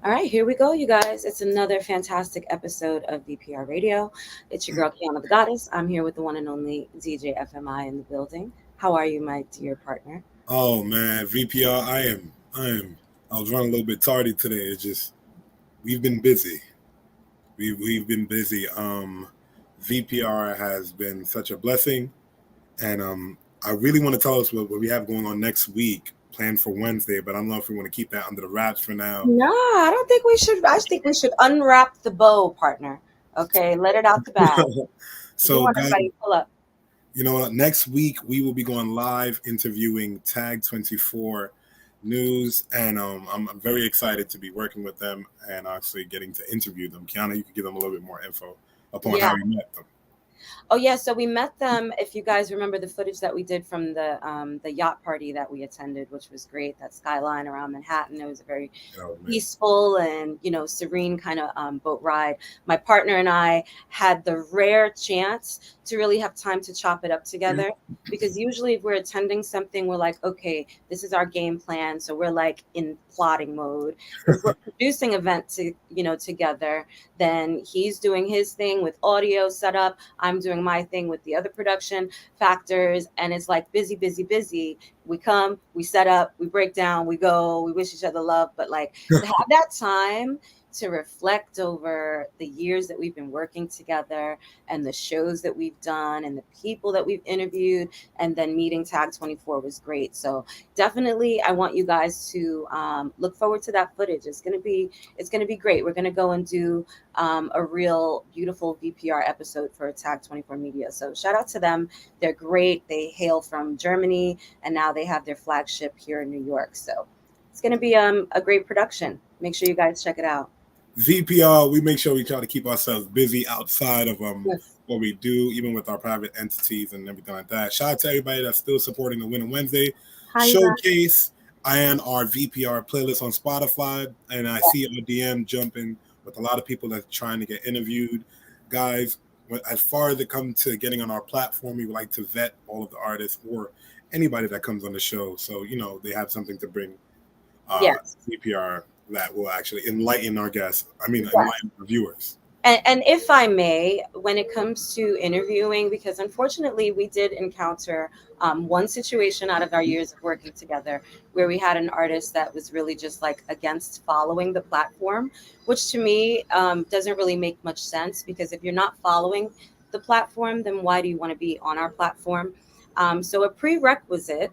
All right, here we go, you guys. It's another fantastic episode of VPR Radio. It's your girl, Kiana the Goddess. I'm here with the one and only DJFMI in the building. How are you, my dear partner? Oh man, VPR. I was running a little bit tardy today. It's just we've been busy. We've been busy. VPR has been such a blessing, and I really want to tell us what we have going on next week, planned for Wednesday. But I don't know if we want to keep that under the wraps for now. No, I don't think we should. I think we should unwrap the bow, partner. Okay, let it out the bag. We So, want guys, everybody to pull up. you know what? Next week we will be going live interviewing Tag 24 News, and I'm very excited to be working with them and actually getting to interview them. Kiana, you could give them a little bit more info upon Yeah. how you met them. Oh yeah, so we met them. If you guys remember the footage that we did from the yacht party that we attended, which was great, that skyline around Manhattan. It was a very Oh, man. peaceful and serene kind of boat ride. My partner and I had the rare chance to really have time to chop it up together, because usually if we're attending something, we're like, okay, this is our game plan, so we're like in plotting mode. If we're producing event together, then he's doing his thing with audio setup, I'm doing my thing with the other production factors, and it's like busy, busy, busy. We come, we set up, we break down, we go, we wish each other love. But like to have that time to reflect over the years that we've been working together and the shows that we've done and the people that we've interviewed, and then meeting Tag 24 was great. So definitely I want you guys to look forward to that footage. It's gonna be great. We're gonna go and do a real beautiful VPR episode for Tag 24 Media. So shout out to them. They're great. They hail from Germany, and now they have their flagship here in New York. So it's going to be a great production. Make sure you guys check it out. VPR, we make sure we try to keep ourselves busy outside of Yes. what we do, even with our private entities and everything like that. Shout out to everybody that's still supporting the Win and Wednesday Hi, you guys. showcase and our VPR playlist on Spotify. And I see our DM jumping with a lot of people that's trying to get interviewed. Guys, as far as it comes to getting on our platform, we would like to vet all of the artists or anybody that comes on the show. So, they have something to bring Yes. VPR that will actually enlighten our guests. I mean, Yes. enlighten our viewers. And if I may, when it comes to interviewing, because unfortunately we did encounter one situation out of our years of working together where we had an artist that was really just like against following the platform, which to me doesn't really make much sense, because if you're not following the platform, then why do you want to be on our platform? So a prerequisite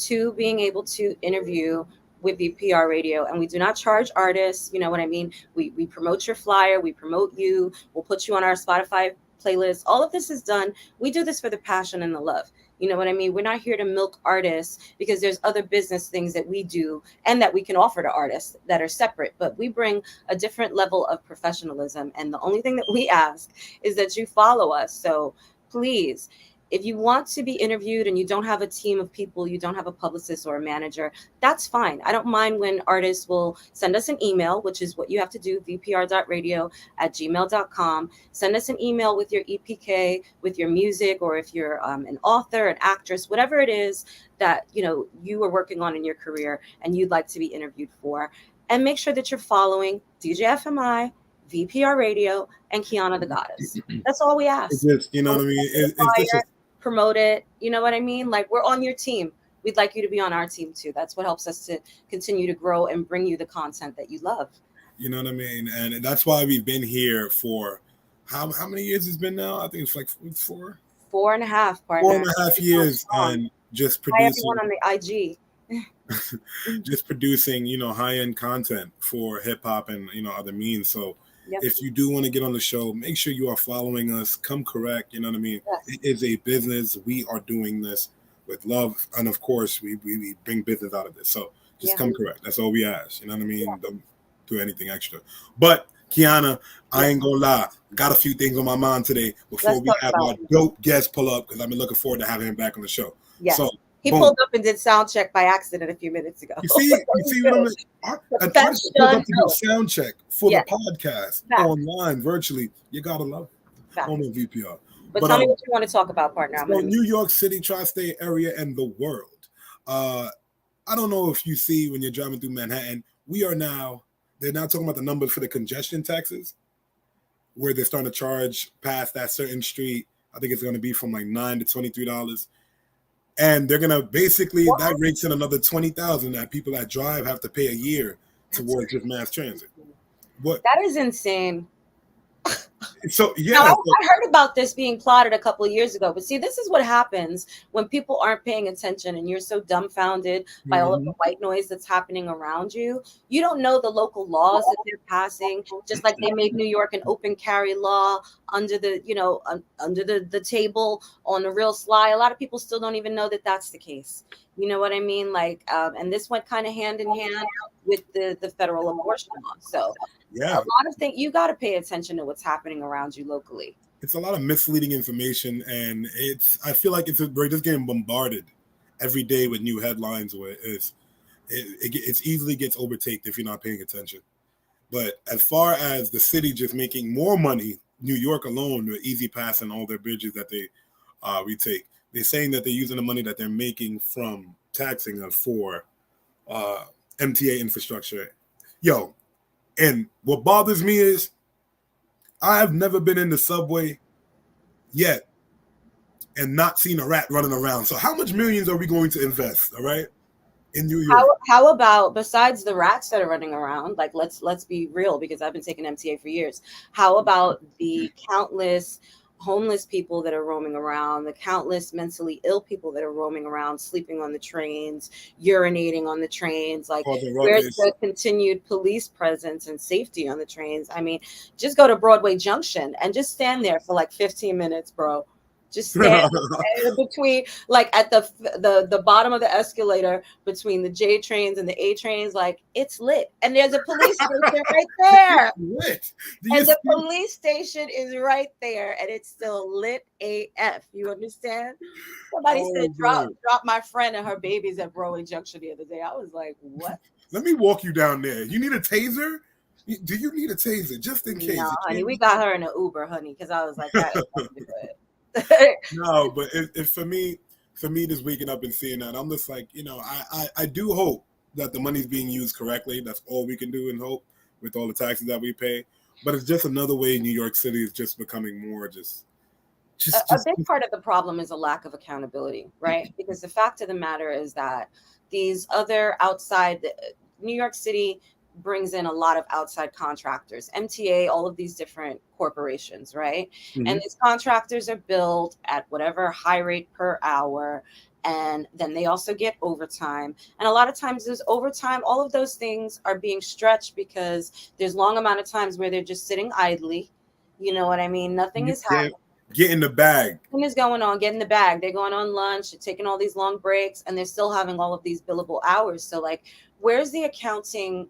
to being able to interview with VPR Radio, and we do not charge artists. You know what I mean? We promote your flyer, we promote you, we'll put you on our Spotify playlist. All of this is done. We do this for the passion and the love. You know what I mean? We're not here to milk artists, because there's other business things that we do and that we can offer to artists that are separate, but we bring a different level of professionalism. And the only thing that we ask is that you follow us. So please, if you want to be interviewed and you don't have a team of people, you don't have a publicist or a manager, that's fine. I don't mind when artists will send us an email, which is what you have to do, vpr.radio@gmail.com. Send us an email with your EPK, with your music, or if you're an author, an actress, whatever it is that you are working on in your career and you'd like to be interviewed for. And make sure that you're following DJFMI, VPR Radio, and Kiana the Goddess. That's all we It's ask. just, you know what I mean? It's just Promote it. You know what I mean? Like, we're on your team. We'd like you to be on our team too. That's what helps us to continue to grow and bring you the content that you love. you know what I mean? And that's why we've been here for how many years it's been now? I think it's like it's 4.5, four partner. and a half years, and just Hi producing everyone on the IG. just producing, high end content for hip hop and other means. So Yep. if you do want to get on the show, make sure you are following us. Come correct, you know what I mean? Yes. It is a business. We are doing this with love, and of course, we bring business out of this. So just Yeah. come correct. That's all we ask. You know what I mean? Don't do anything extra. But Kiana, I ain't gonna lie. Got a few things on my mind today before Let's we talk have about our it. dope guest pull up, because I've been looking forward to having him back on the show. Yes. So He boom. pulled up and did sound check by accident a few minutes ago. You see what I'm like? An artist pulled up to do a sound check for Yes. the podcast Facts. online, virtually. You gotta love it Facts. on the VPR. But tell me what you want to talk about, partner. I'm So gonna New York City, tri-state area, and the world. I don't know if you see when you're driving through Manhattan, we are now they're now talking about the numbers for the congestion taxes, where they're starting to charge past that certain street. I think it's going to be from like $9 to $23, and they're going to basically that rakes in another $20,000 that people that drive have to pay a year towards just mass transit. What? That is insane. So yeah, now, I heard about this being plotted a couple of years ago, but see, this is what happens when people aren't paying attention and you're so dumbfounded by all of the white noise that's happening around you. You don't know the local laws that they're passing, just like they made New York an open carry law under the, under the table on the real sly. A lot of people still don't even know that that's the case. You know what I mean? Like, and this went kind of hand in hand with the federal abortion law. So yeah, a lot of things, you got to pay attention to what's happening around you locally. It's a lot of misleading information, and I feel like we're just getting bombarded every day with new headlines where it's easily gets overtaken if you're not paying attention. But as far as the city just making more money, New York alone, they're easy passing all their bridges that they retake. They're saying that they're using the money that they're making from taxing us for MTA infrastructure. Yo, and what bothers me is I've never been in the subway yet and not seen a rat running around. So how much millions are we going to invest, all right, in New York? How about, besides the rats that are running around, like let's be real, because I've been taking MTA for years. How about the countless homeless people that are roaming around, the countless mentally ill people that are roaming around, sleeping on the trains, urinating on the trains? Like, where's the continued police presence and safety on the trains? I mean, just go to Broadway Junction and just stand there for like 15 minutes, bro. Just stand between, like at the bottom of the escalator between the J trains and the A trains, like it's lit. And there's a police station right there. Lit. And the police station is right there, and it's still lit AF. You understand? Somebody said drop my friend and her babies at Broadway Junction the other day. I was like, what? Let me walk you down there. You need a taser? Do you need a taser? Just in case. No, honey, we got her in an Uber, honey, because I was like, that is good. No, but for me, just waking up and seeing that, I'm just like, I do hope that the money's being used correctly. That's all we can do and hope with all the taxes that we pay. But it's just another way New York City is just becoming more just a big part of the problem is a lack of accountability, right? Because the fact of the matter is that these other outside New York City brings in a lot of outside contractors, MTA, all of these different corporations, right? Mm-hmm. And these contractors are billed at whatever high rate per hour. And then they also get overtime. And a lot of times there's overtime. All of those things are being stretched because there's long amount of times where they're just sitting idly. You know what I mean? Nothing is happening. Get in the bag. Nothing is going on. Get in the bag. They're going on lunch, they're taking all these long breaks, and they're still having all of these billable hours. So like, where's the accountability?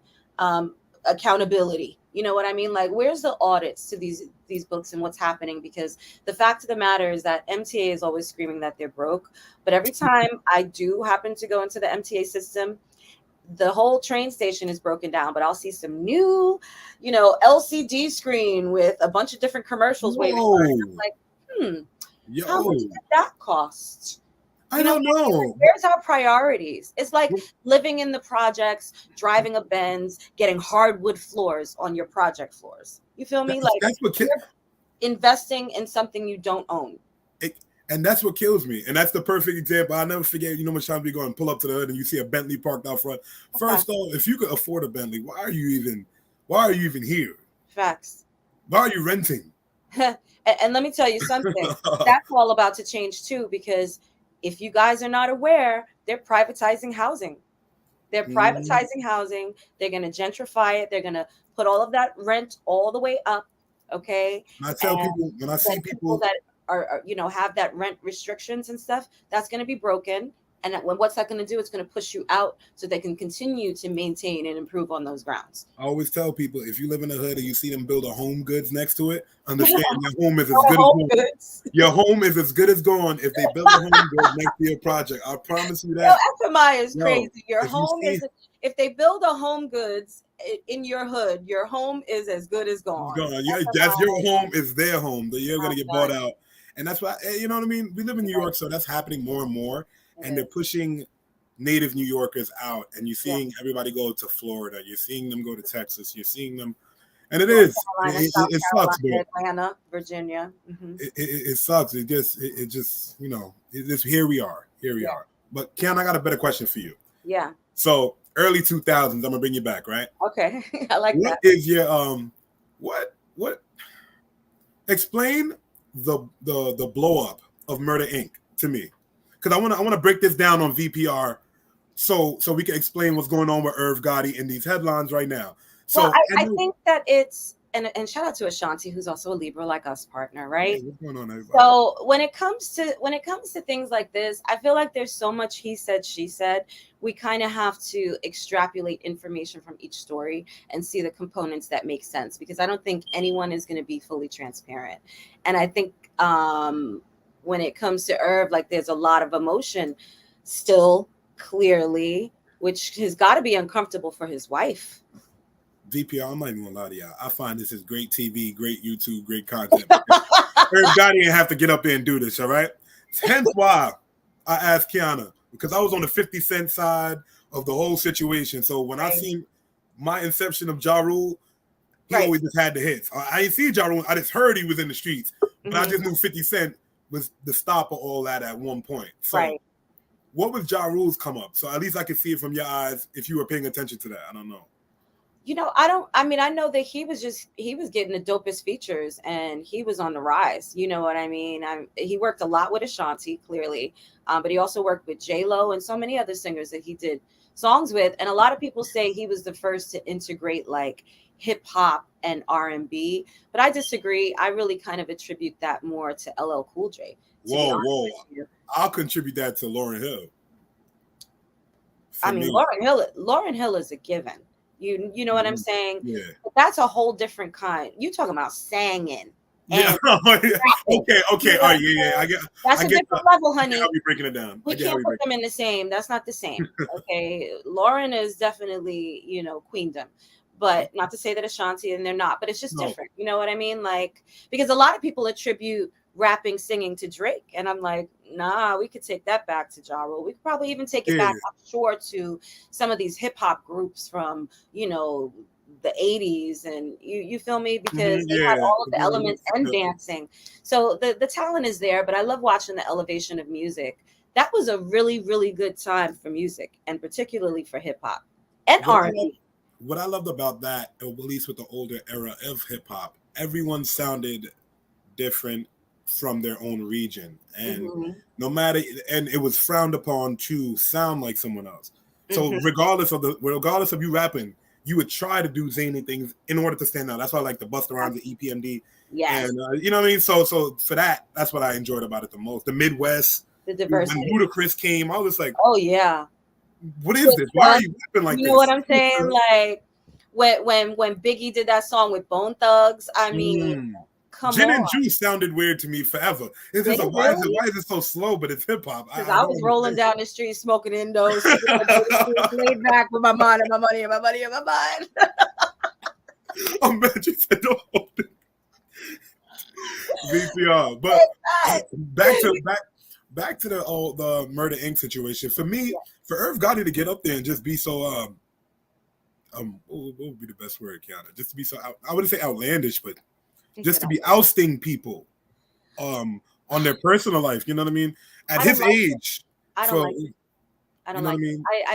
You know what I mean? Like, where's the audits to these books and what's happening? Because the fact of the matter is that MTA is always screaming that they're broke. But every time I do happen to go into the MTA system, the whole train station is broken down, but I'll see some new, LCD screen with a bunch of different commercials waiting for it. I'm like, how much did that cost? I don't know. Where's our priorities? It's like living in the projects, driving a Benz, getting hardwood floors on your project floors. You feel me? Like, you're investing in something you don't own. And that's what kills me. And that's the perfect example. I'll never forget, much time we go and pull up to the hood and you see a Bentley parked out front. First off, if you could afford a Bentley, why are you even here? Facts. Why are you renting? And let me tell you something. That's all about to change too, because if you guys are not aware, they're privatizing housing. They're privatizing housing. They're going to gentrify it. They're going to put all of that rent all the way up. Okay. I tell people, when I see people that are have that rent restrictions and stuff, that's going to be broken. And what's that going to do? It's going to push you out so they can continue to maintain and improve on those grounds. I always tell people, if you live in the hood and you see them build a Home Goods next to it, understand your home is as good as gone. Your home is as good as gone if they build a Home Goods next to your project. I promise you that. FMI is crazy. Your home is, if they build a Home Goods in your hood, your home is as good as gone. Yeah, that's your home is their home. That you're going to get bought out. And that's why, you know what I mean? We live in New York, so that's happening more and more. And they're pushing native New Yorkers out, and you're Yeah. seeing everybody go to Florida, you're seeing them go to Texas, you're seeing them, and it North is Carolina, it, South it sucks, but Carolina, Atlanta, Virginia. it sucks. It just here we are, Yeah. But Kian, I got a better question for you. Yeah. So early 2000s, I'm gonna bring you back, right? Okay. I like What that. is your what? Explain the blow up of Murder Inc. to me, because I want to break this down on VPR, so we can explain what's going on with Irv Gotti in these headlines right now. So Well, I think that it's and shout out to Ashanti, who's also a Libra like us partner, right? Hey, what's going on, everybody? So when it comes to things like this, I feel like there's so much he said, she said. We kind of have to extrapolate information from each story and see the components that make sense, because I don't think anyone is going to be fully transparent. And I think when it comes to Irv, like there's a lot of emotion still, clearly, which has got to be uncomfortable for his wife. VPR, I'm not even gonna lie to y'all. I find this is great TV, great YouTube, great content. Irv Gotti didn't have to get up there and do this, all right? Hence why I asked Kiana, because I was on the 50 Cent side of the whole situation. So when I seen my inception of Ja Rule, he always just had the hits. I didn't see Ja Rule. I just heard he was in the streets, but I just knew 50 Cent was the stop of all that at one point. So what was Ja Rule's come up? So at least I could see it from your eyes if you were paying attention to that. I don't know. I know that he was getting the dopest features and he was on the rise. You know what I mean? He worked a lot with Ashanti, clearly, but he also worked with J-Lo and so many other singers that he did songs with. And a lot of people say he was the first to integrate like hip hop and R&B, but I disagree. I really kind of attribute that more to LL Cool J. Whoa. I'll contribute that to Lauryn Hill. Lauryn Hill is a given. You know what I'm saying? Yeah. But that's a whole different kind. You talking about singing. Yeah. Okay. All right. Yeah. That's a different level, honey. I'll be breaking it down. We can't put them in the same. That's not the same. Okay. Lauren is definitely, queendom. But not to say that Ashanti and they're not, but it's just different. You know what I mean? Like, because a lot of people attribute rapping, singing to Drake. And I'm like, nah, we could take that back to Ja Rule. We could probably even take it back, I'm sure, to some of these hip hop groups from, the 80s. And you feel me? Because they had all of the elements and dancing. So the talent is there, but I love watching the elevation of music. That was a really, really good time for music, and particularly for hip hop and R&B. What I loved about that, at least with the older era of hip hop, everyone sounded different from their own region, and and it was frowned upon to sound like someone else. So regardless of you rapping, you would try to do zany things in order to stand out. That's why I like the Busta Rhymes, the EPMD, and you know what I mean. So for that's what I enjoyed about it the most. The Midwest, the diversity. When Ludacris came, I was like, oh yeah, what is this? Why are you rapping like this? You know what I'm saying? Like when Biggie did that song with Bone Thugs, I mean. Gin and Juice sounded weird to me forever. It's just like, why is it so slow? But it's hip hop. Because I was rolling down the street smoking indos, laid back with my mind and my money and my money and my mind. I'm mad you said don't hold it. VPR. But back to the Murder Inc. situation. For me, for Irv Gotti to get up there and just be so what would be the best word, Kiana? Just to be so I wouldn't say outlandish, but just to be ousting people on their personal life, you know what I mean? At his age. I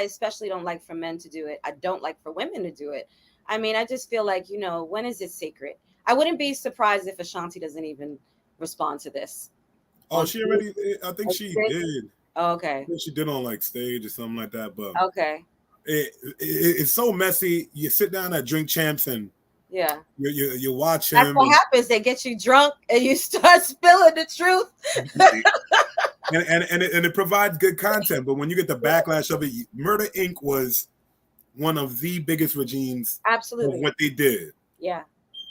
especially don't like for men to do it. I don't like for women to do it. I mean, I just feel like, when is it sacred? I wouldn't be surprised if Ashanti doesn't even respond to this. Oh, she already, I think she did. Oh, okay. I think she did on like stage or something like that. But okay. It's so messy. You sit down at Drink Champs and you watch him. That's what happens. They get you drunk and you start spilling the truth. and it provides good content, but when you get the backlash of it, Murder Inc. was one of the biggest regimes of what they did. Yeah.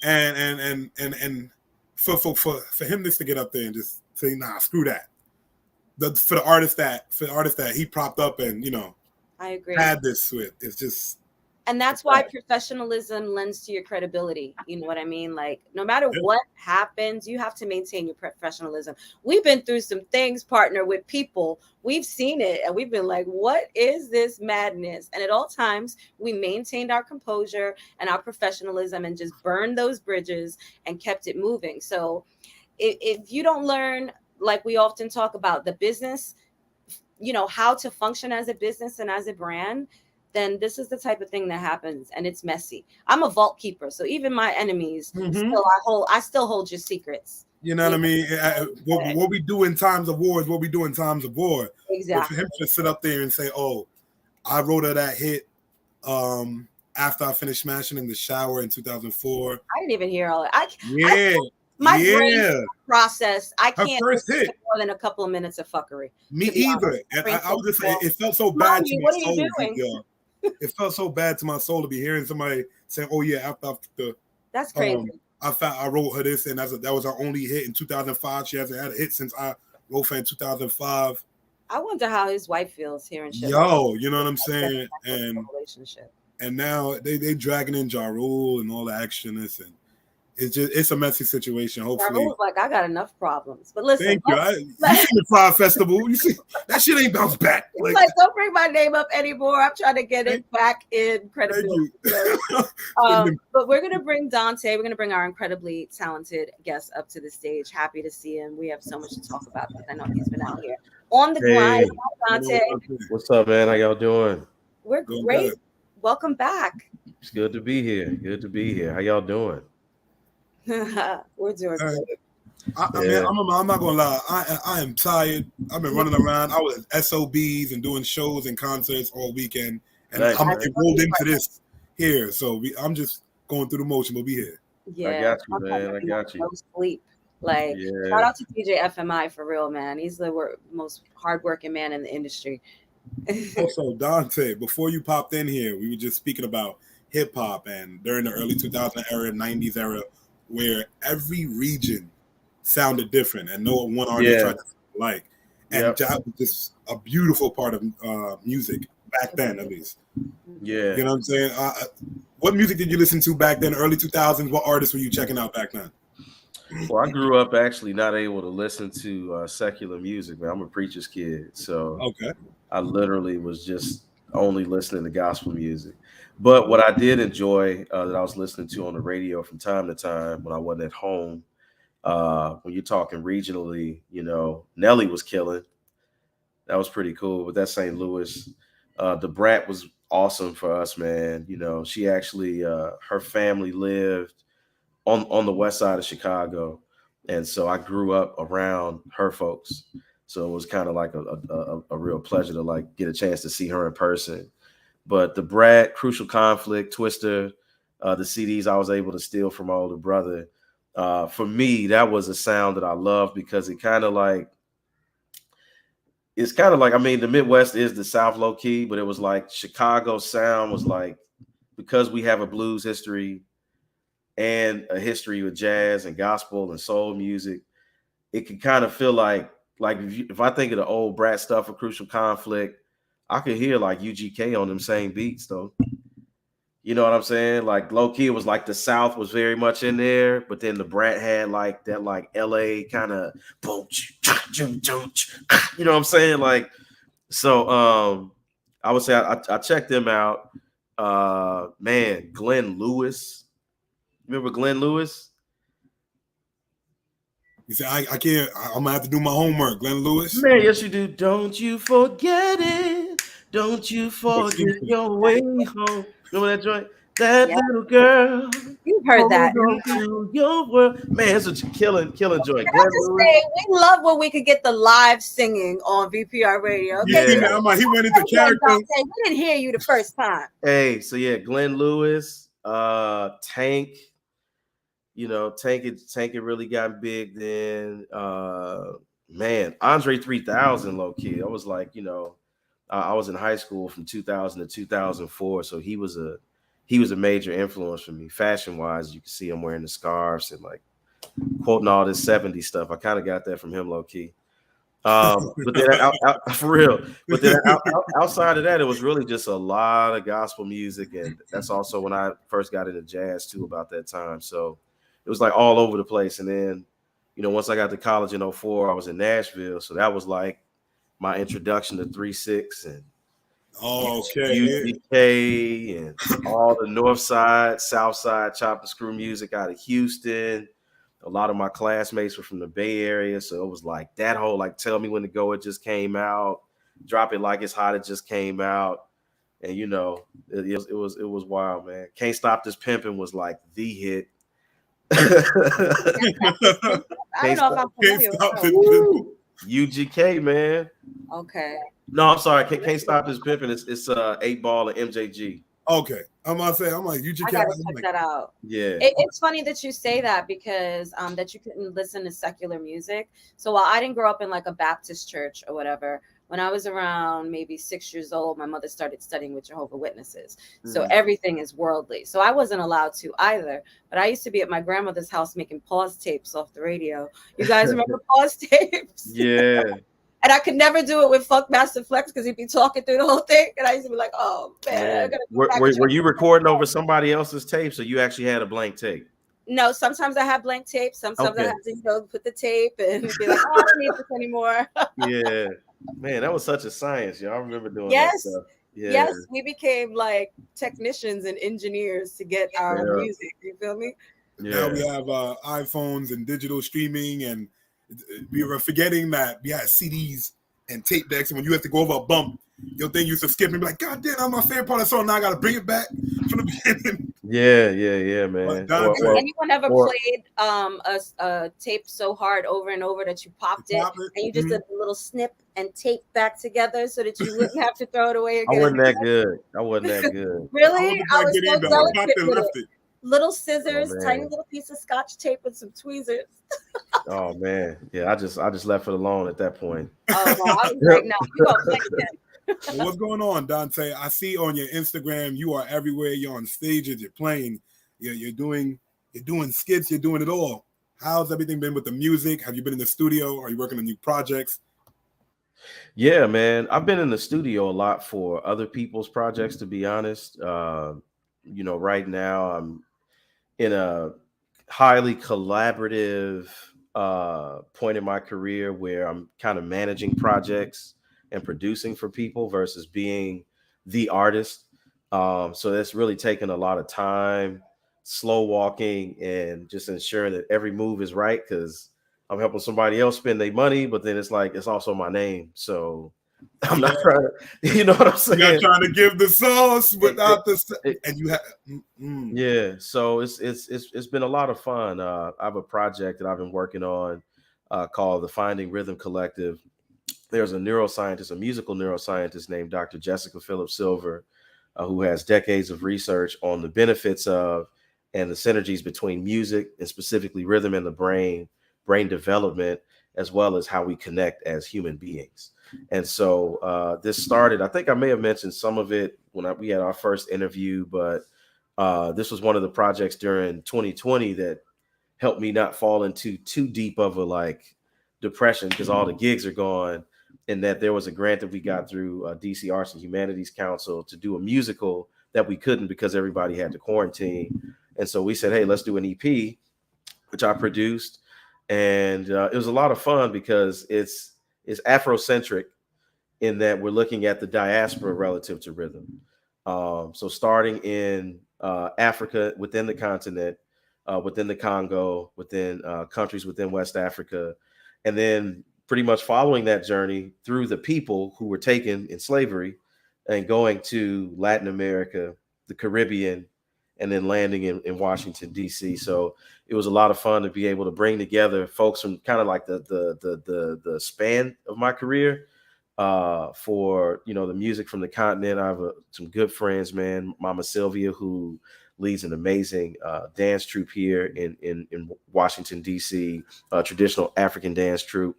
And for him just to get up there and just say, nah, screw that. For the artist that he propped up and, I agree. Had this with, it's just And that's why professionalism lends to your credibility. You know what I mean? Like, no matter what happens, you have to maintain your professionalism. We've been through some things, partner, with people. We've seen it and we've been like, what is this madness? And at all times, we maintained our composure and our professionalism and just burned those bridges and kept it moving. So if you don't learn, like we often talk about, the business, you know, how to function as a business and as a brand, then this is the type of thing that happens, and it's messy. I'm a vault keeper, so even my enemies, still I still hold your secrets. You know what I mean? What we do in times of war is what we do in times of war. Exactly. But for him to sit up there and say, "Oh, I wrote her that hit after I finished smashing in the shower in 2004." I didn't even hear all that. My brain process. I can't first hit more than a couple of minutes of fuckery. Me either. And I was just saying, it felt so bad to my soul. It felt so bad to my soul to be hearing somebody saying, "Oh yeah, after the." That's crazy. I wrote her this, and that was her only hit in 2005. She hasn't had a hit since I wrote her in 2005. I wonder how his wife feels hearing shit. Yo, you know what I'm saying? And relationship. And now they dragging in Ja Rule and all the extraness, and it's a messy situation. Hopefully, like, I got enough problems. But listen, thank you. You see the Pride Festival? You see that shit ain't bounced back. Like, don't bring my name up anymore. I'm trying to get it back in credibility. But we're gonna bring Dante. We're gonna bring our incredibly talented guest up to the stage. Happy to see him. We have so much to talk about because I know he's been out here on the grind. Dante, what's up, man? How y'all doing? We're great. Welcome back. It's good to be here. Good to be here. How y'all doing? We're doing great. Man, I'm not gonna lie. I am tired. I've been running around. I was at SOBs and doing shows and concerts all weekend, and I'm rolled into this here. So I'm just going through the motion, but we here. Yeah, I got you, man. I got you. No sleep. Like, shout out to DJFMI for real, man. He's the most hardworking man in the industry. Also, Dante, before you popped in here, we were just speaking about hip hop and during the early 2000 era, 90s era, where every region sounded different and no one artist tried to like. And that was just a beautiful part of music back then, at least. Yeah. You know what I'm saying? What music did you listen to back then, early 2000s? What artists were you checking out back then? Well, I grew up actually not able to listen to secular music, man. I'm a preacher's kid. So I literally was just only listening to gospel music. But what I did enjoy that I was listening to on the radio from time to time when I wasn't at home, when you're talking regionally, you know, Nelly was killing. That was pretty cool. But that's St. Louis. The Brat was awesome for us, man. You know, she actually, her family lived on the west side of Chicago. And so I grew up around her folks. So it was kind of like a real pleasure to like get a chance to see her in person. But the Brat, Crucial Conflict, Twister, the CDs I was able to steal from my older brother. For me, that was a sound that I loved because it's kind of like, I mean, the Midwest is the South low key, but it was like Chicago sound was like, because we have a blues history and a history with jazz and gospel and soul music, it can kind of feel like if I think of the old Brat stuff for Crucial Conflict, I could hear like UGK on them same beats though. You know what I'm saying? Like low key, it was like the South was very much in there, but then the Brat had like that like LA kind of boom, you know what I'm saying? Like, so I would say I checked them out. Man, Glenn Lewis. Remember Glenn Lewis? You say I can't. I'm gonna have to do my homework. Glenn Lewis. Man, yes you do. Don't you forget it. Don't you forget your way home. Remember that joint? That little girl. You've heard that. To your world. Man, it's a killing joint. Can I just say, we love when we could get the live singing on VPR radio. Okay? Yeah, he went into character. We didn't hear you the first time. Hey, so yeah, Glenn Lewis, Tank. You know, Tank it really got big then. Man, Andre 3000 low key. I was like, you know, I was in high school from 2000 to 2004, so he was a major influence for me. Fashion wise, you can see him wearing the scarves and like quoting all this 70s stuff. I kind of got that from him low key. But then for real. But then outside of that, it was really just a lot of gospel music, and that's also when I first got into jazz too. About that time, so it was like all over the place. And then, once I got to college in 2004, I was in Nashville, so that was like my introduction to 3-6 and UGK and all the North Side, South Side chop and screw music out of Houston. A lot of my classmates were from the Bay Area, so it was like that whole like Tell Me When to Go, it just came out. Drop It Like It's Hot, it just came out. And it was wild, man. Can't Stop This Pimpin' was like the hit. I don't know if I'm familiar with UGK, man. Okay. No, I'm sorry. Can't Stop This Pimpin'. It's 8 Ball and MJG. Okay. I'm like UGK. I gotta check that out. Yeah. It's funny that you say that because that you couldn't listen to secular music. So while I didn't grow up in like a Baptist church or whatever, when I was around maybe 6 years old, my mother started studying with Jehovah's Witnesses. So everything is worldly. So I wasn't allowed to either. But I used to be at my grandmother's house making pause tapes off the radio. You guys remember pause tapes? Yeah. And I could never do it with Funkmaster Flex because he'd be talking through the whole thing. And I used to be like, oh, man. Were you recording over somebody else's tape, so you actually had a blank tape? No, sometimes I have blank tape. Sometimes I have to put the tape and be like, oh, I don't need this anymore. Yeah. Man, that was such a science. Y'all remember doing that stuff. Yeah. Yes, we became like technicians and engineers to get our music. You feel me? Yeah. Now we have iPhones and digital streaming, and we were forgetting that we had CDs and tape decks, and when you have to go over a bump, your thing used to skip and be like, God damn, that's my favorite part of the song. Now I got to bring it back from the beginning. Yeah, man. Anyone ever played a tape so hard over and over that you popped it and you just did a little snip and tape back together so that you wouldn't have to throw it away again? I wasn't that good. Really? I was so delicate with it. Little scissors, tiny little piece of scotch tape with some tweezers. Oh man, yeah. I just left it alone at that point. Oh, well, I was like, no, you gonna play again. Well, what's going on, Dante? I see on your Instagram you are everywhere. You're on stages. You're playing. You're doing skits. You're doing it all. How's everything been with the music? Have you been in the studio? Are you working on new projects? Yeah, man. I've been in the studio a lot for other people's projects. To be honest, right now I'm in a highly collaborative point in my career where I'm kind of managing projects and producing for people versus being the artist. So that's really taken a lot of time, slow walking, and just ensuring that every move is right, because I'm helping somebody else spend their money, but then it's like, it's also my name. So I'm not trying to, you know what I'm saying? You're not trying to give the sauce without and you have. Yeah. So it's been a lot of fun. I have a project that I've been working on called the Finding Rhythm Collective. There's a neuroscientist, a musical neuroscientist named Dr. Jessica Phillips Silver, who has decades of research on the benefits of and the synergies between music and specifically rhythm in the brain development, as well as how we connect as human beings. And so this started, I think I may have mentioned some of it when we had our first interview, but this was one of the projects during 2020 that helped me not fall into too deep of a depression, because all the gigs are gone. And that there was a grant that we got through DC Arts and Humanities Council to do a musical that we couldn't because everybody had to quarantine. And so we said, hey, let's do an EP, which I produced. And it was a lot of fun because it's Afrocentric in that we're looking at the diaspora relative to rhythm. So starting in Africa, within the continent, within the Congo, within countries within West Africa, and then pretty much following that journey through the people who were taken in slavery and going to Latin America, the Caribbean, and then landing in Washington, D.C. So it was a lot of fun to be able to bring together folks from kind of like the span of my career for, the music from the continent. I have some good friends, man. Mama Sylvia, who leads an amazing dance troupe here in Washington, D.C., traditional African dance troupe.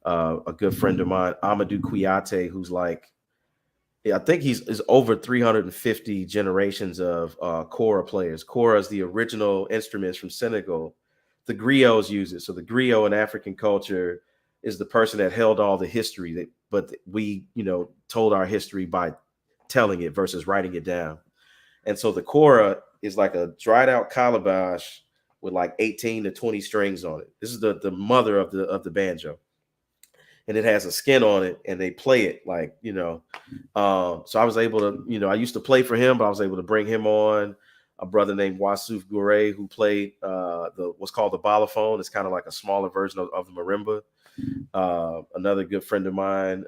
A good friend of mine, Amadou Qianathegoddess, who's I think he's over 350 generations of kora players. Kora is the original instruments from Senegal. The griots use it. So the griot in African culture is the person that held all the history, but we, told our history by telling it versus writing it down. And so the kora is like a dried out calabash with like 18 to 20 strings on it. This is the mother of the banjo. And it has a skin on it, and they play it like, so I was able to, I used to play for him, but I was able to bring him on. A brother named Wasuf Gure, who played what's called the balophone. It's kind of like a smaller version of the marimba. Another good friend of mine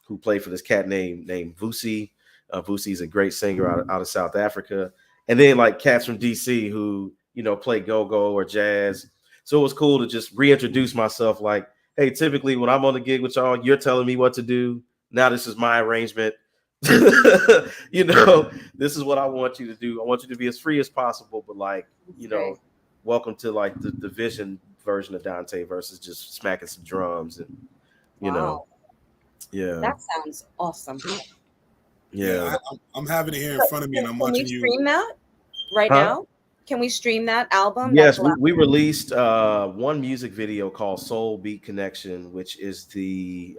who played for this cat named Vusi. Vusi is a great singer out of South Africa. And then like cats from DC who, play go-go or jazz. So it was cool to just reintroduce myself like, hey, typically when I'm on the gig with y'all, you're telling me what to do. Now this is my arrangement. This is what I want you to do. I want you to be as free as possible, but like, welcome to like the vision version of Dante versus just smacking some drums and yeah. That sounds awesome. Yeah, I'm having it here in front of me, and I'm watching you. Can we stream that right now? Can we stream that album? Yes, we released one music video called Soul Beat Connection, which is the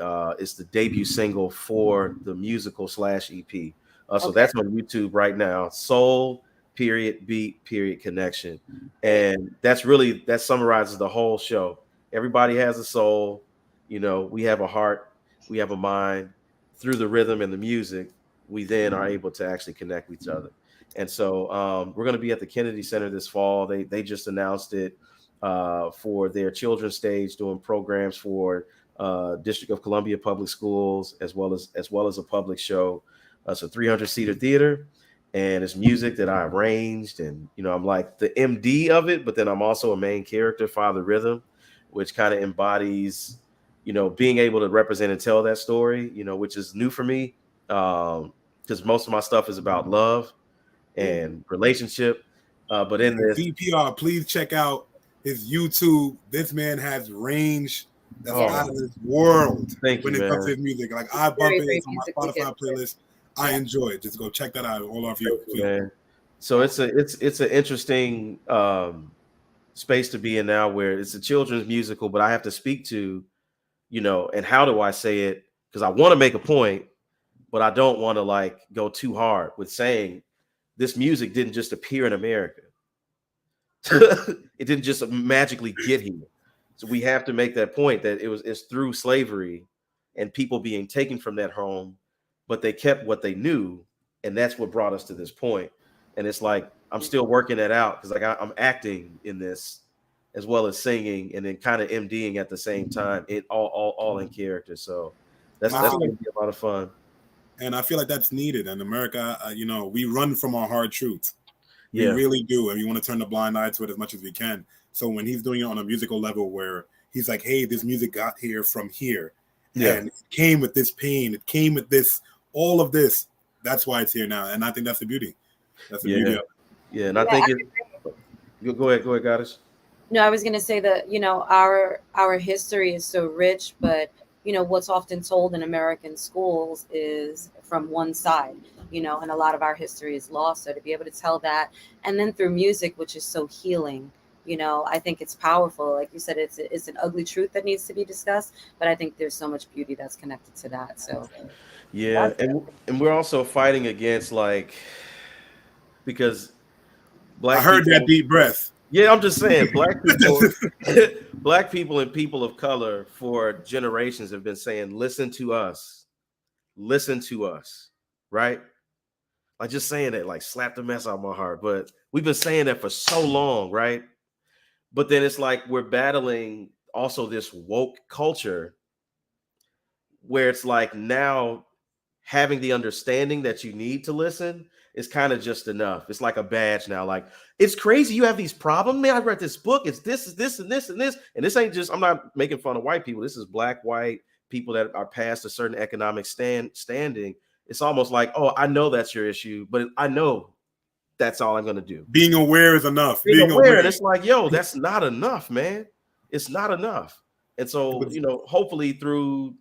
debut single for the musical / EP. So that's on YouTube right now. Soul Beat Connection. And that summarizes the whole show. Everybody has a soul, we have a heart, we have a mind. Through the rhythm and the music, we then are able to actually connect with each other. And so we're going to be at the Kennedy Center this fall. They just announced it for their children's stage, doing programs for District of Columbia Public Schools as well as a public show. It's a 300-seater theater, and it's music that I arranged, and I'm like the MD of it, but then I'm also a main character, Father Rhythm, which kind of embodies being able to represent and tell that story, which is new for me because most of my stuff is about love and relationship, but in this VPR, please check out his YouTube. This man has range that's out of this world. It comes to his music. Like I bump it on my Spotify playlist. I enjoy it. Just go check that out. All of you, please. So it's an interesting space to be in now, where it's a children's musical, but I have to speak to, and how do I say it? Because I want to make a point, but I don't want to like go too hard with saying this music didn't just appear in America. It didn't just magically get here. So we have to make that point that it's through slavery and people being taken from that home, but they kept what they knew, and that's what brought us to this point. And it's like I'm still working that out because like I'm acting in this as well as singing, and then kind of MDing at the same time. It all in character. So that's going to be a lot of fun. And I feel like that's needed in America. We run from our hard truths. We really do, and we want to turn the blind eye to it as much as we can. So when he's doing it on a musical level, where he's like, "Hey, this music got here from here, and it came with this pain. It came with this, all of this. That's why it's here now." And I think that's the beauty. That's the beauty of it. Yeah, and I think it. Go ahead, Goddess. No, I was going to say that our history is so rich, but what's often told in American schools is from one side, and a lot of our history is lost. So to be able to tell that, and then through music, which is so healing, I think it's powerful. Like you said, it's an ugly truth that needs to be discussed, but I think there's so much beauty that's connected to that. So and we're also fighting against because I heard that deep breath. Yeah, I'm just saying, black people and people of color for generations have been saying, listen to us, right? Like just saying that, like slap the mess out of my heart. But we've been saying that for so long, right? But then it's like we're battling also this woke culture where it's like now having the understanding that you need to listen is kind of just enough. It's like a badge now. Like, it's crazy. You have these problems, man. I read this book. It's this, and this, and this. And this ain't just, I'm not making fun of white people. This is black, white people that are past a certain economic standing. It's almost like, oh, I know that's your issue, but I know that's all I'm going to do. Being aware is enough. Being aware. And it's like, yo, that's not enough, man. It's not enough. And so, hopefully through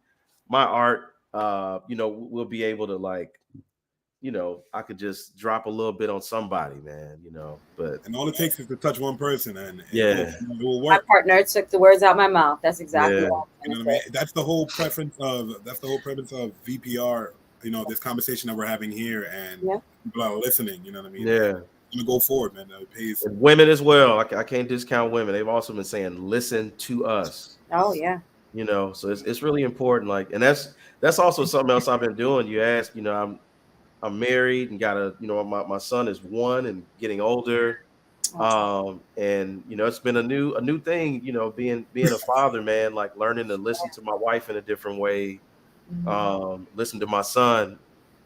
my art, we'll be able to I could just drop a little bit on somebody, man, and all it takes is to touch one person, and it will work. My partner took the words out of my mouth. That's exactly what I mean. That's the whole preference of VPR. This conversation that we're having here, and people are listening. You know what I mean? Yeah. I'm gonna go forward, man. It pays. And women as well. I can't discount women. They've also been saying, "Listen to us." Oh yeah. So it's really important. Like, and that's also something else I've been doing. You asked, I'm married and got my son is 1 and getting older. And it's been a new thing, being a father, man, like learning to listen to my wife in a different way, listen to my son,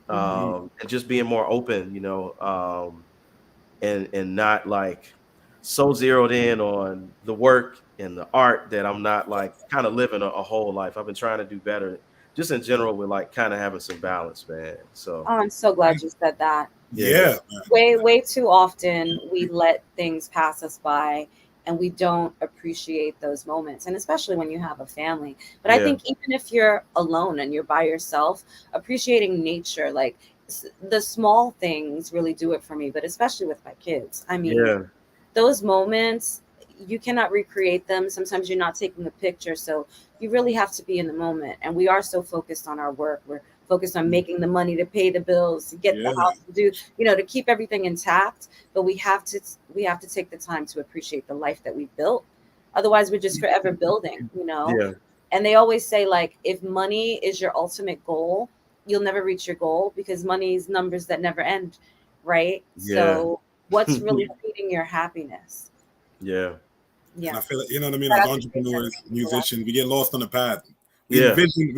and just being more open, and not like so zeroed in on the work and the art that I'm not like kind of living a whole life. I've been trying to do better just in general with like kind of having some balance, man. So I'm so glad you said that. Yeah. Way too often we let things pass us by and we don't appreciate those moments, and especially when you have a family. But I think even if you're alone and you're by yourself, appreciating nature, like the small things really do it for me, but especially with my kids. I mean, those moments, you cannot recreate them. Sometimes you're not taking a picture, so you really have to be in the moment. And we are so focused on our work. We're focused on making the money to pay the bills, to get the house, to do, to keep everything intact. But we have to take the time to appreciate the life that we've built. Otherwise, we're just forever building, And they always say, like, if money is your ultimate goal, you'll never reach your goal, because money is numbers that never end, right? So what's really feeding your happiness? And I feel like, you know what I mean? As entrepreneurs, musicians, we get lost on the path. We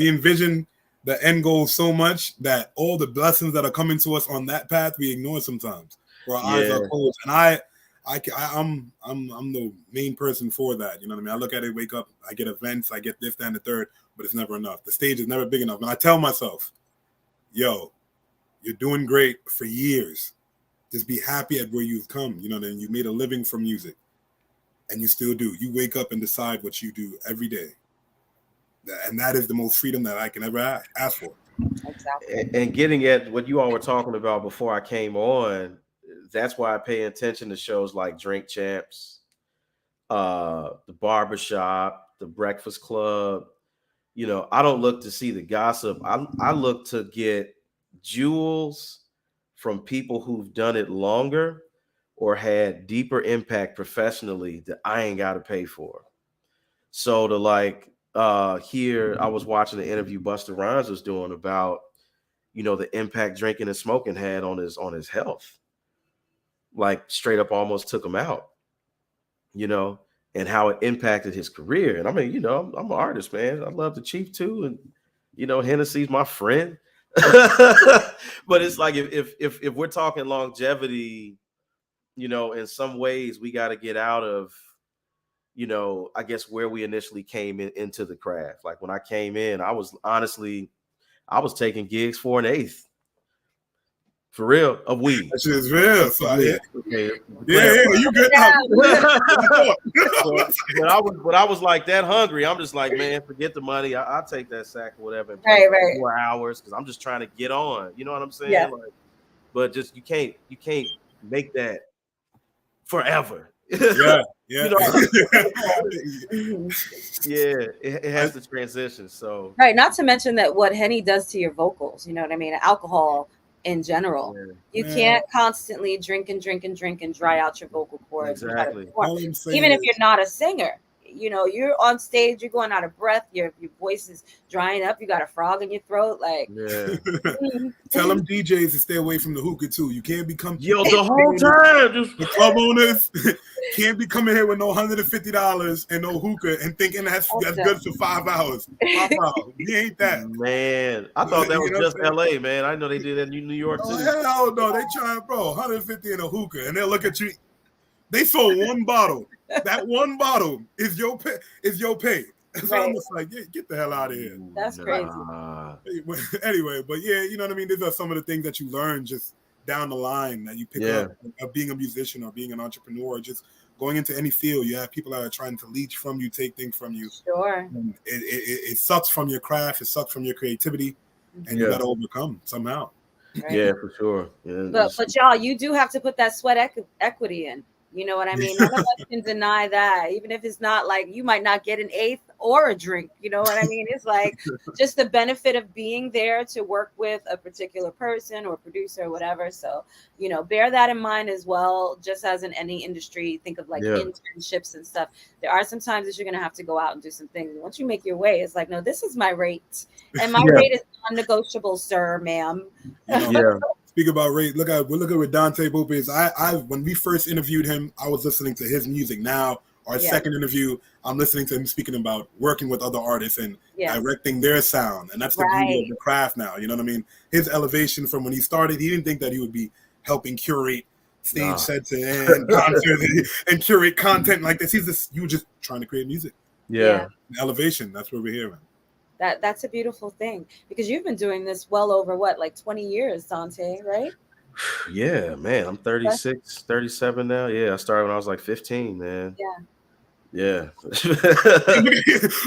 envision the end goal so much that all the blessings that are coming to us on that path, we ignore sometimes. Or our eyes are closed. And I'm the main person for that. You know what I mean? I look at it, wake up, I get events, I get this, that, and the third, but it's never enough. The stage is never big enough. And I tell myself, yo, you're doing great for years. Just be happy at where you've come. Then you made a living from music. And you still do. You wake up and decide what you do every day. And that is the most freedom that I can ever ask for. Exactly. And getting at what you all were talking about before I came on, that's why I pay attention to shows like Drink Champs, the Barbershop, the Breakfast Club. I don't look to see the gossip. I look to get jewels from people who've done it longer or had deeper impact professionally that I ain't got to pay for. So to like here, I was watching the interview Busta Rhymes was doing about, the impact drinking and smoking had on his health. Like straight up almost took him out, and how it impacted his career. And I mean, I'm an artist, man. I love the Chief too. And, Hennessy's my friend. But it's like, if we're talking longevity, in some ways we got to get out of, I guess where we initially came into the craft. Like when I came in, I was taking gigs for an eighth. For real, of weed. That shit is real. So you good. But I was like that hungry. I'm just like, man, forget the money. I'll take that sack or whatever. And right. 4 hours because I'm just trying to get on. You know what I'm saying? Yeah. Like, but just you can't make that forever. Yeah. It has to transition. So right. Not to mention that what Henny does to your vocals. You know what I mean? Alcohol in general, you can't constantly drink and dry out your vocal cords. Exactly. Even if you're not a singer, you're on stage, you're going out of breath, your voice is drying up, you got a frog in your throat. Like, tell them DJs to stay away from the hookah too. You can't become the whole time. The club owners can't be coming here with no $150 and no hookah and thinking that's good for 5 hours. We ain't that. Man, I thought that was just LA, man. I know they did that in New York too. Hell no, they trying, bro, $150 and a hookah, and they'll look at you. They sold one bottle. That one bottle is your pay. So I'm just like, get the hell out of here. That's crazy. Anyway, but you know what I mean? These are some of the things that you learn just down the line that you pick up of being a musician or being an entrepreneur, just going into any field. You have people that are trying to leech from you, take things from you. Sure. It sucks from your craft. It sucks from your creativity. And you got to overcome somehow. Right? Yeah, for sure. Yeah, But y'all, you do have to put that sweat equity in. You know what I mean? None of us can deny that. Even if it's not like you might not get an eighth or a drink. You know what I mean? It's like just the benefit of being there to work with a particular person or producer or whatever. So, bear that in mind as well. Just as in any industry, think of like internships and stuff. There are some times that you're going to have to go out and do some things. Once you make your way, it's like, no, this is my rate. And my rate is non-negotiable, sir, ma'am. Yeah. Speak about rate. Look at what Dante Pope is. I when we first interviewed him, I was listening to his music. Now our second interview, I'm listening to him speaking about working with other artists and directing their sound, and that's the beauty of the craft now. You know what I mean? His elevation from when he started, he didn't think that he would be helping curate stage sets and concerts and curate content like this. You were just trying to create music. Yeah. Elevation. That's what we're here, man. That's a beautiful thing, because you've been doing this well over like 20 years, Dante, right? Yeah, man. I'm 36, 37 now. Yeah, I started when I was like 15, man. Yeah.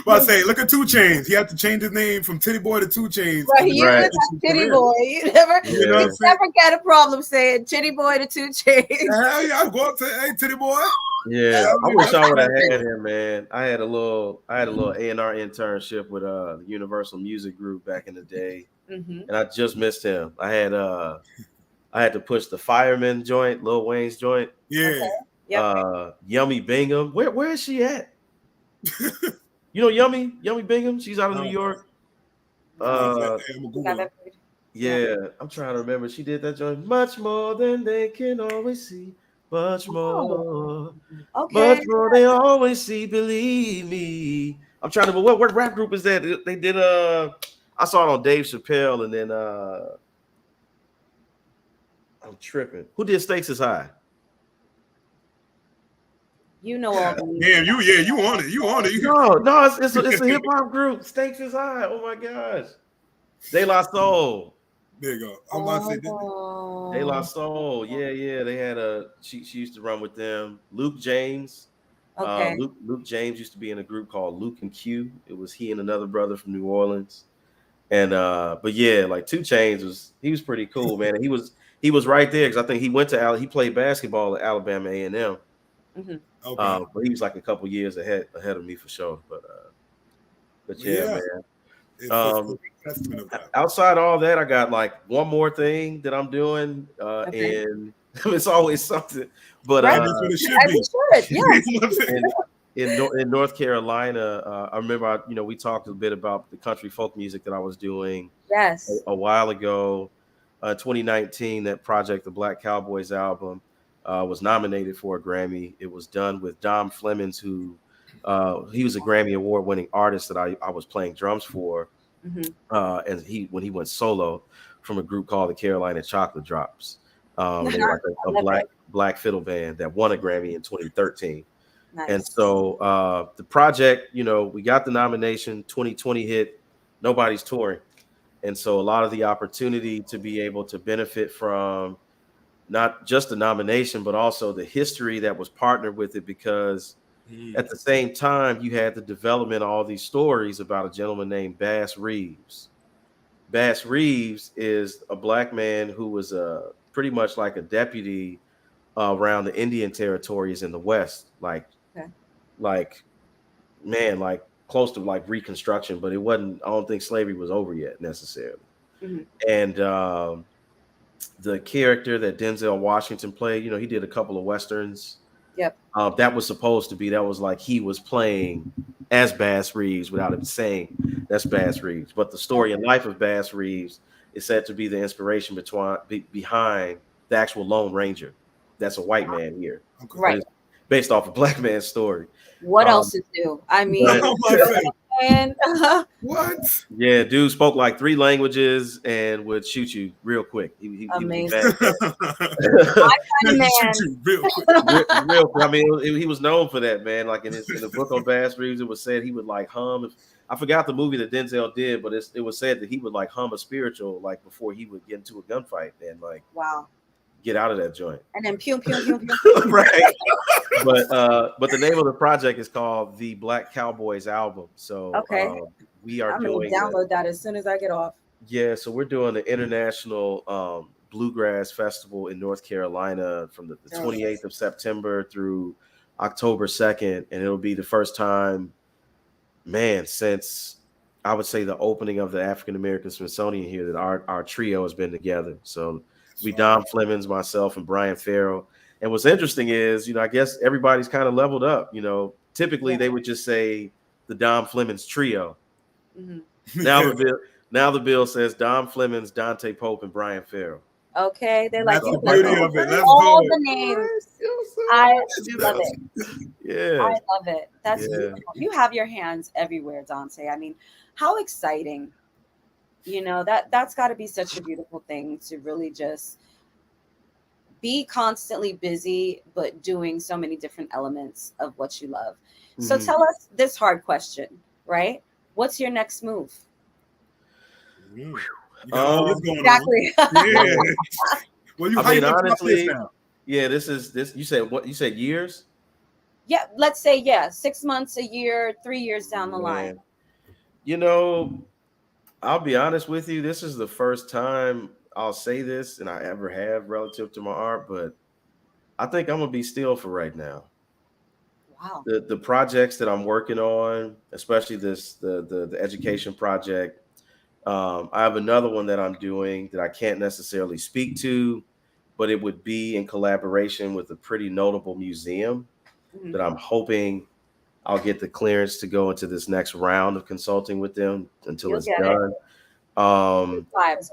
Well, I say, look at 2 Chainz. He had to change his name from Titty Boy to 2 Chainz. Right, you right. Titty Boy. You never got a problem saying Titty Boy to 2 Chainz. Hell yeah, I go up to, hey, Titty Boy. Yeah, I wish I would have had him, man. I had a little A&R internship with the Universal Music Group back in the day, and I just missed him. I had to push the Fireman joint, Lil Wayne's joint. Yeah. Okay. Yep. Yummy Bingham. Where is she at? You know Yummy Bingham? She's out of New York. Yeah, I'm trying to remember. She did that joint. Much more than they can always see. Much more. Okay. Much more they always see, believe me. I'm trying to, but what rap group is that? They did I saw it on Dave Chappelle, and then I'm tripping. Who did Stakes is High? You know all the music. You on it. You on it. No, it's a hip hop group. Stakes is High. Oh my gosh. De La Soul. There you go. I'm about to say De La Soul. Yeah. They had she used to run with them. Luke James. Okay. Luke James used to be in a group called Luke and Q. It was he and another brother from New Orleans. And but yeah, like 2 Chainz was pretty cool, man. And he was right there because I think he he played basketball at Alabama A&M. Mm-hmm. Okay. But he was like a couple years ahead of me for sure. But yeah, man. Outside all that, I got like one more thing that I'm doing, and it's always something. But in North Carolina, I remember we talked a bit about the country folk music that I was doing a while ago. 2019, that project, the Black Cowboys album, was nominated for a Grammy. It was done with Dom Flemings, who he was a Grammy Award-winning artist that I was playing drums for. And when he went solo from a group called the Carolina Chocolate Drops. They were like a black fiddle band that won a Grammy in 2013. Nice. And so the project, we got the nomination, 2020 hit, nobody's touring. And so a lot of the opportunity to be able to benefit from not just the nomination, but also the history that was partnered with it, because at the same time, you had the development of all these stories about a gentleman named Bass Reeves. Bass Reeves is a black man who was pretty much like a deputy around the Indian territories in the West, like close to like Reconstruction, but it wasn't. I don't think slavery was over yet necessarily. And the character that Denzel Washington played, he did a couple of Westerns. Yep. That was supposed to be, that was like he was playing as Bass Reeves without him saying that's Bass Reeves. But the story and life of Bass Reeves is said to be the inspiration behind the actual Lone Ranger. That's a white man here. Right. Based off a black man's story. What else is new? I mean, what? Yeah, dude spoke like 3 languages and would shoot you real quick. Amazing. Real quick. I mean, he was known for that, man. Like in the book on Bass Reeves, it was said he would like hum. I forgot the movie that Denzel did, but it was said that he would like hum a spiritual like before he would get into a gunfight and like get out of that joint. And then pew pew pew pew. Right. But the name of the project is called the Black Cowboys album. So okay. We are I'm gonna download that as soon as I get off. Yeah, so we're doing the International Bluegrass Festival in North Carolina from the 28th of September through October 2nd, and it'll be the first time, man, since I would say the opening of the African American Smithsonian here that our trio has been together. So we Dom Flemings, myself, and Brian Farrell. And what's interesting is, I guess everybody's kind of leveled up. Typically they would just say the Dom Flemings trio. Mm-hmm. Now the bill says Dom Flemings, Dante Pope, and Brian Farrell. Okay, they're like, the beauty of it. All the names. I love it. Yeah, I love it. That's beautiful. You have your hands everywhere, Dante. I mean, how exciting! That's got to be such a beautiful thing to really just be constantly busy, but doing so many different elements of what you love. Mm-hmm. So tell us this hard question, right? What's your next move? Exactly. Yeah. Well, honestly, this. You said what? You said years? Yeah, let's say 6 months, a year, 3 years down the line. I'll be honest with you. This is the first time I'll say this, and I ever have relative to my art. But I think I'm gonna be still for right now. Wow. The projects that I'm working on, especially the education project. I have another one that I'm doing that I can't necessarily speak to, but it would be in collaboration with a pretty notable museum that I'm hoping I'll get the clearance to go into this next round of consulting with them until it's done. Good vibes.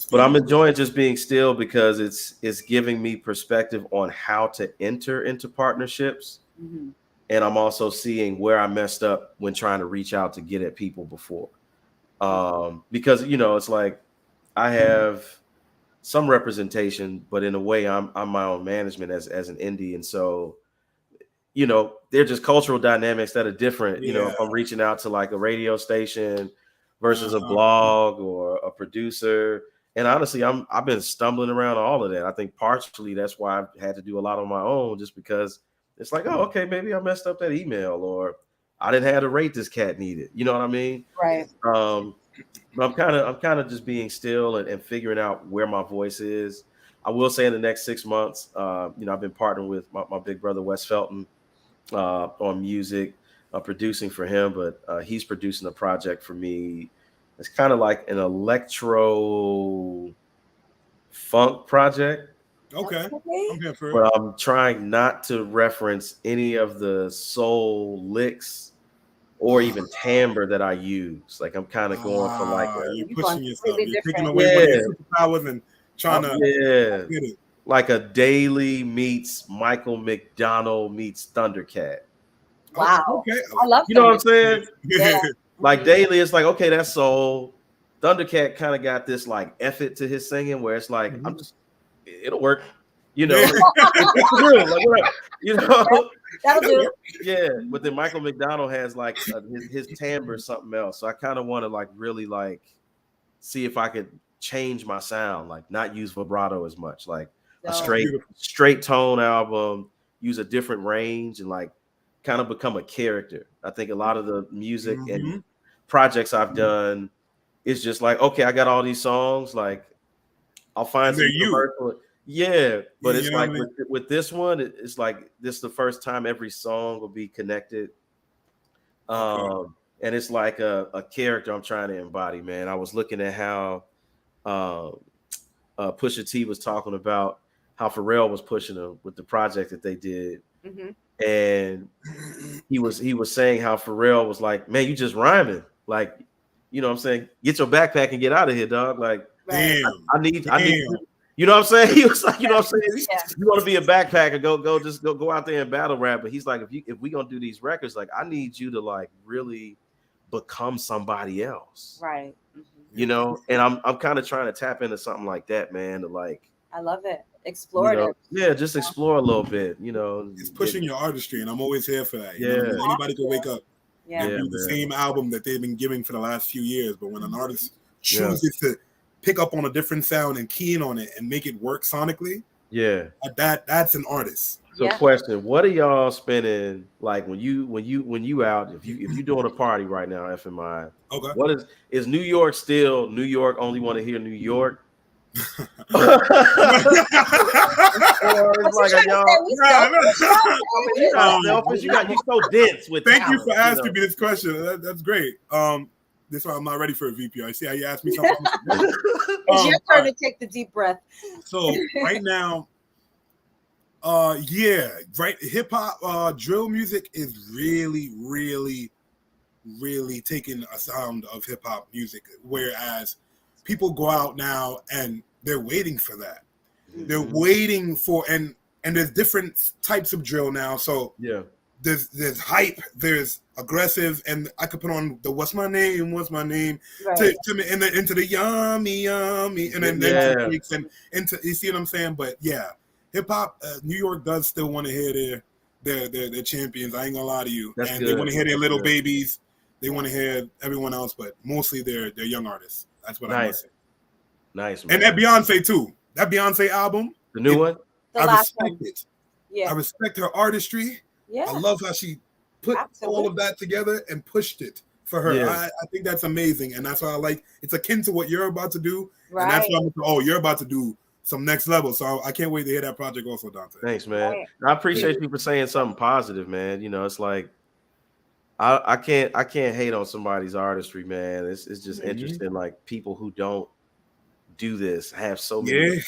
But I'm enjoying just being still because it's giving me perspective on how to enter into partnerships. Mm-hmm. And I'm also seeing where I messed up when trying to reach out to get at people before. Because it's like I have some representation, but in a way I'm my own management as an indie. And so, they're just cultural dynamics that are different. If I'm reaching out to like a radio station versus a blog or a producer. And honestly, I've been stumbling around all of that. I think partially that's why I've had to do a lot on my own, just because it's like, oh, okay, maybe I messed up that email, or I didn't have the rate this cat needed. You know what I mean? Right. But I'm kind of just being still and figuring out where my voice is. I will say in the next 6 months, I've been partnering with my big brother Wes Felton on music, producing for him, but he's producing a project for me. It's kind of like an electro funk project. Okay. But I'm trying not to reference any of the soul licks or even timbre that I use. Like I'm kind of going for like you're pushing yourself. You're taking away one of your superpowers and trying to get it. Like a Daily meets Michael McDonald meets Thundercat. Wow. Okay. I love you know what I'm saying? Yeah. Like Daily is like, okay, that's soul. Thundercat kind of got this like effort to his singing where it's like, it'll work. It's real. That'll do. Yeah, but then Michael McDonald has like his timbre or something else. So I kind of want to like really like see if I could change my sound, like not use vibrato as much, like a straight tone album, use a different range, and like kind of become a character. I think a lot of the music and projects I've done is just like, okay, I got all these songs, like I'll find some commercial. Yeah, but it's like with this one, it's like this is the first time every song will be connected. And it's like a character I'm trying to embody, man. I was looking at how Pusha T was talking about how Pharrell was pushing him with the project that they did. Mm-hmm. And he was saying how Pharrell was like, man, you just rhyming. Like, you know what I'm saying? Get your backpack and get out of here, dog. Like, I need you know what I'm saying? He was like, you know what I'm saying? You want to be a backpacker, go out there and battle rap. But he's like, if we gonna do these records, like I need you to like really become somebody else. Right. Mm-hmm. And I'm kind of trying to tap into something like that, man. To like, I love it. Explore it. Yeah, just explore a little bit, It's pushing your artistry, and I'm always here for that. Yeah. Anybody can wake up and do the same album that they've been giving for the last few years. But when an artist chooses to pick up on a different sound and key in on it and make it work sonically, that's an artist. So question, what are y'all spending like when you out, if you doing a party right now, FMI, okay. What is New York still New York, only want to hear New York? Or it's like y'all, you're not selfish. You so dense with Thank talent, you for asking me this question. That's great. This one I'm not ready for a VPR. See how you asked me something? It's your turn to take the deep breath. So right now, hip hop, drill music is really taking a sound of hip hop music, whereas people go out now and they're waiting for that. Mm-hmm. They're waiting for and there's different types of drill now. So there's hype, there's aggressive, and I could put on the what's my name right. to me, and then into the yummy, and then and into, you see what I'm saying? But yeah, hip hop, New York does still want to hear their champions. I ain't gonna lie to you. That's and good. They want to hear their little babies. They want to hear everyone else, but mostly they're young artists. That's what I must say. Nice, man. And that Beyonce too. That Beyonce album, the new one. I respect it. Yeah, I respect her artistry. Yeah, I love how she put all of that together and pushed it for her. Yeah. I think that's amazing, and that's why I like. It's akin to what you're about to do, right. And that's why you're about to do some next level. So I can't wait to hear that project also, Dante. Thanks, man. Right. I appreciate you for saying something positive, man. You know, it's like I can't hate on somebody's artistry, man. It's just interesting, like people who don't do this have so many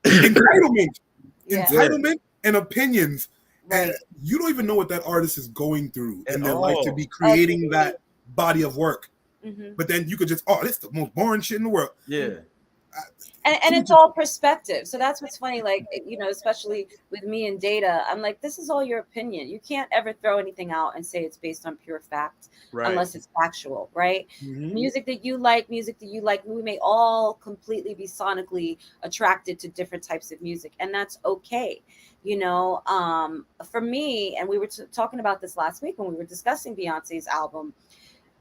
entitlement and opinions, and you don't even know what that artist is going through in their life to be creating that body of work. Mm-hmm. But then you could just, this is the most boring shit in the world. Yeah. And it's all perspective. So that's what's funny, like, you know, especially with me and Data, I'm like, this is all your opinion. You can't ever throw anything out and say it's based on pure fact, unless it's factual, right? Mm-hmm. Music that you like, we may all completely be sonically attracted to different types of music, and that's okay. You know, for me, and we were talking about this last week when we were discussing Beyonce's album,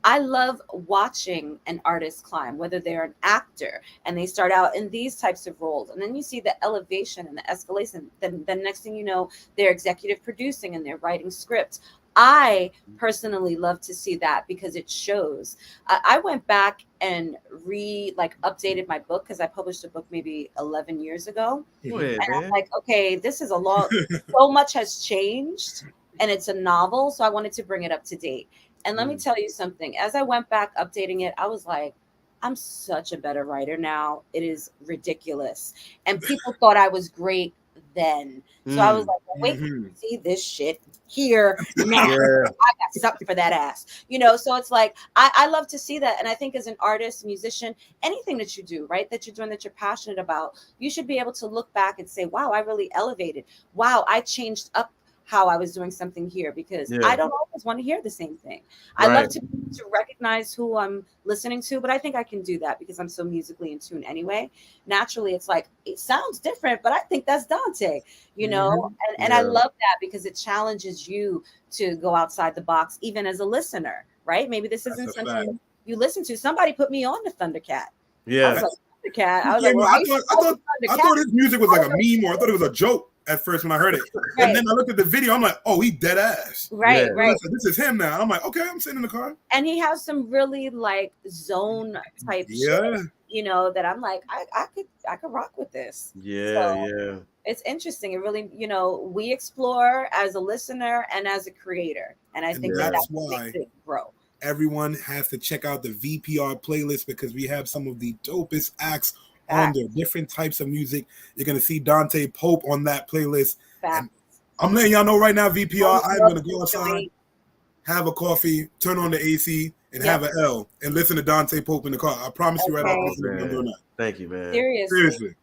I love watching an artist climb, whether they're an actor and they start out in these types of roles. And then you see the elevation and the escalation. Then next thing you know, they're executive producing and they're writing scripts. I personally love to see that because it shows. I went back and updated my book because I published a book maybe 11 years ago. I'm like, okay, this is so much has changed, and it's a novel. So I wanted to bring it up to date. And let me tell you something. As I went back updating it, I was like, I'm such a better writer now. It is ridiculous. And people thought I was great then. So I was like, well, wait, see this shit here now. I got something for that ass. You know, so it's like, I love to see that. And I think as an artist, musician, anything that you do, right, that you're doing, that you're passionate about, you should be able to look back and say, wow, I really elevated. Wow, I changed up how I was doing something here, because I don't always want to hear the same thing. I love to recognize who I'm listening to, but I think I can do that because I'm so musically in tune anyway. Naturally, it's like, it sounds different, but I think that's Dante, you know? And I love that because it challenges you to go outside the box, even as a listener, right? Maybe this isn't something you listen to. Somebody put me on to Thundercat. Yeah. I was like, Thundercat. I was like, well, I thought his music was like a meme, or I thought it was a joke at first when I heard it. And then I looked at the video, I'm like, oh, he dead ass. Right. This is him now. I'm like, okay, I'm sitting in the car. And he has some really like zone type shit, you know, that I'm like, I could rock with this. It's interesting. It really, you know, we explore as a listener and as a creator. And I think that's why makes it grow. Everyone has to check out the VPR playlist because we have some of the dopest acts on their different types of music. You're gonna see Dante Pope on that playlist. And I'm letting y'all know right now, VPR, I'm gonna go outside, have a coffee, turn on the AC, and have an L and listen to Dante Pope in the car. I promise you right now. Thank you, man. Seriously.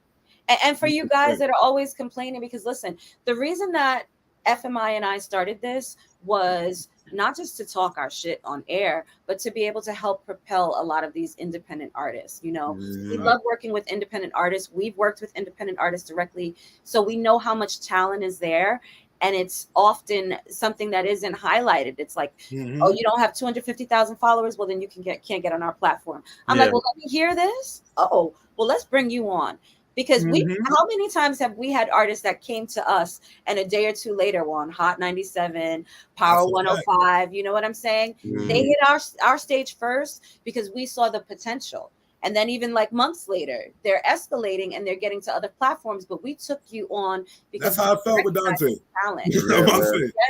And for you guys that are always complaining, because listen, the reason that FMI and I started this was not just to talk our shit on air, but to be able to help propel a lot of these independent artists. You know, we love working with independent artists. We've worked with independent artists directly, so we know how much talent is there. And it's often something that isn't highlighted. It's like, oh, you don't have 250,000 followers. Well, then you can't get on our platform. I'm like, well, let me hear this. Oh, well, let's bring you on. Because how many times have we had artists that came to us and a day or two later were on Hot 97, Power 105, you know what I'm saying? They hit our stage first because we saw the potential. And then even like months later, they're escalating and they're getting to other platforms, but we took you on because that's how I felt with Dante. Talent.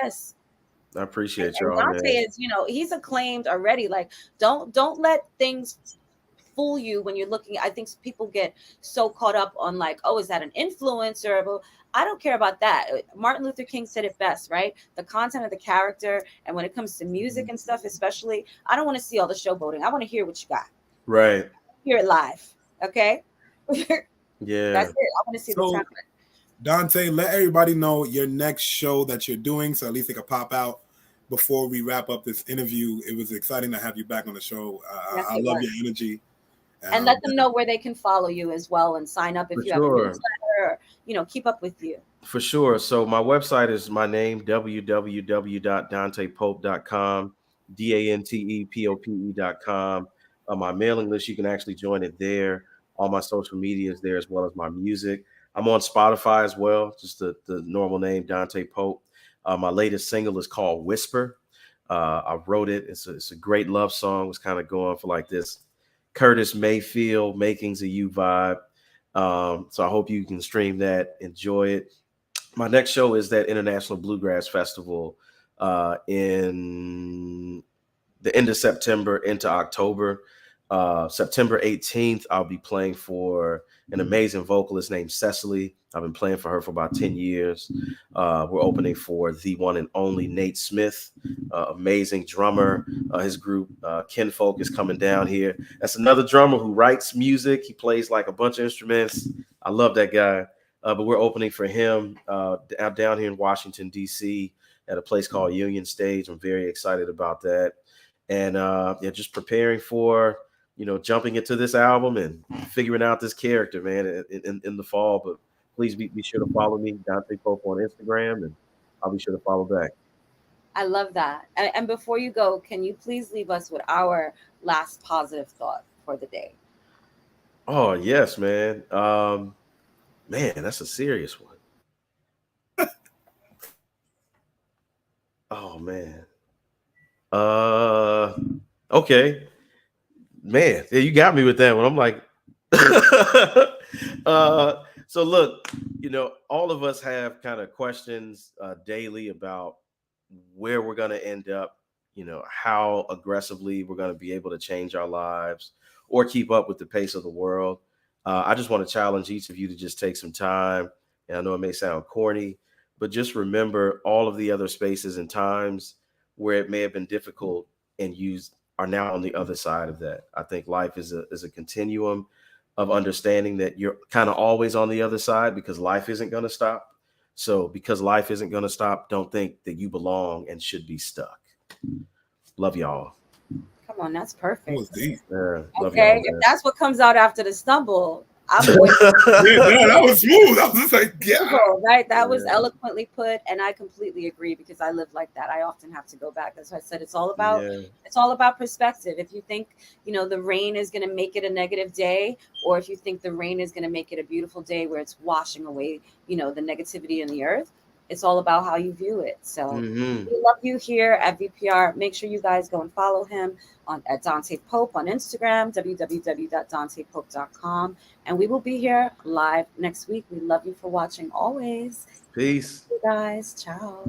Yes. I appreciate y'all. Dante is, he's acclaimed already. Like, don't let things fool you when you're looking. I think people get so caught up on like, oh, is that an influencer? But I don't care about that. Martin Luther King said it best, right? The content of the character. And when it comes to music and stuff, especially, I don't want to see all the showboating. I want to hear what you got. Right. Hear it live. Okay. Yeah. That's it. I want to see the talent. Dante, let everybody know your next show that you're doing, so at least they can pop out before we wrap up this interview. It was exciting to have you back on the show. I love your energy. And let them know where they can follow you as well and sign up if you have a newsletter or, keep up with you. For sure. So my website is my name, www.dantepope.com, DantePope.com. My mailing list, you can actually join it there. All my social media is there as well as my music. I'm on Spotify as well, just the normal name, Dante Pope. My latest single is called Whisper. I wrote it. It's a great love song. It's kind of going for like this Curtis Mayfield, Makings of You vibe. So I hope you can stream that, enjoy it. My next show is that International Bluegrass Festival in the end of September into October. September 18th, I'll be playing for an amazing vocalist named Cecily. I've been playing for her for about 10 years. We're opening for the one and only Nate Smith, amazing drummer. His group, Kinfolk, is coming down here. That's another drummer who writes music. He plays like a bunch of instruments. I love that guy. But we're opening for him down here in Washington, D.C. at a place called Union Stage. I'm very excited about that. And just preparing for, jumping into this album and figuring out this character, man, in the fall. But please be sure to follow me, Dante Pope, on Instagram, and I'll be sure to follow back. I love that. And before you go, can you please leave us with our last positive thought for the day? Oh, yes, man. Man, that's a serious one. Oh, man. Okay. Man, yeah, you got me with that one. I'm like, so look, all of us have kind of questions daily about where we're going to end up, how aggressively we're going to be able to change our lives or keep up with the pace of the world. I just want to challenge each of you to just take some time. And I know it may sound corny, but just remember all of the other spaces and times where it may have been difficult and you are now on the other side of that. I think life is a continuum of understanding that you're kind of always on the other side because life isn't going to stop. So because life isn't going to stop, don't think that you belong and should be stuck. Love y'all. Come on, that's perfect. Okay, if that's what comes out after the stumble, I'm that was smooth. I was just like, yeah. Right? That was eloquently put, and I completely agree because I live like that. I often have to go back. That's why I said it's all about perspective. If you think, the rain is going to make it a negative day, or if you think the rain is going to make it a beautiful day where it's washing away, the negativity in the earth, it's all about how you view it. So we love you here at VPR. Make sure you guys go and follow him at Dante Pope on Instagram, www.dantepope.com. And we will be here live next week. We love you for watching always. Peace. You guys. Ciao.